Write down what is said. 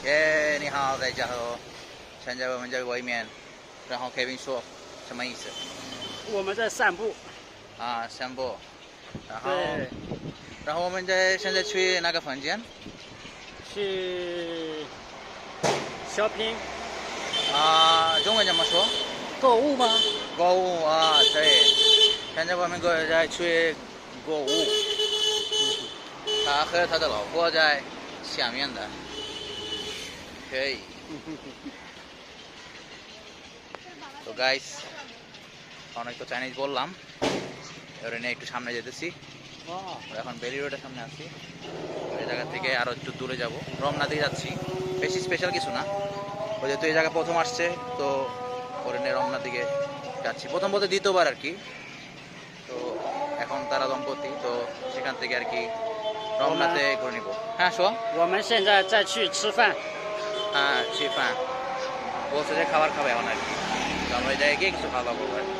耶，你好，大家好，现在我们在外面，然后 Kevin 说什么意思？我们在散步。啊，散步，然后对，我们现在去哪个房间？去 shopping 啊，中文怎么说？购物吗？购物啊，对，现在我们在去购物，他和他的老婆在下面的，可以。তো guys অনেক তো Chinese বললাম, এবারে নিয়ে একটু সামনে যেতেছি। এখন বেলি রোডের সামনে আছি। এই জায়গা থেকে আরো একটু দূরে যাব, রমনা দিয়ে যাচ্ছি, বেশি স্পেশাল কিছু না। ওই যেহেতু এই জায়গা প্রথম আসছে তো ওরে নিয়ে রমনা দিকে যাচ্ছি, প্রথম বলতে দ্বিতীয়বার আর কি। তো এখন তারা দম্পতি, তো সেখান থেকে আর কি রমনাতে করে নিব। হ্যাঁ শো, 我们现在再去吃饭。 হ্যাঁ চিফান বলছে যে খাবার খাবে এখন আর কি, তো আমরা এই জায়গায় গিয়ে কিছু খাওয়া দাওয়া করবো আর কি।